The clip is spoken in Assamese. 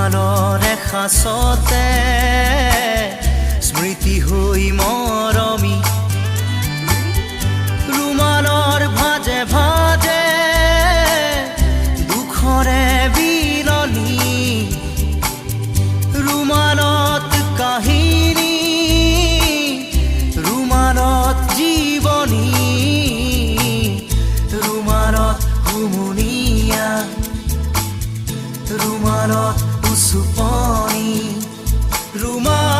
ৰুমালৰ এসাঁচতে স্মৃতি হৈ মৰমি ৰুমালৰ ভাজে ভাজে দুখৰে বিলনি ৰুমালত কাহিনী ৰুমালত জীৱনী ৰুমালত হুমুনিয়া ৰুমালত উচুপনি ৰুমাল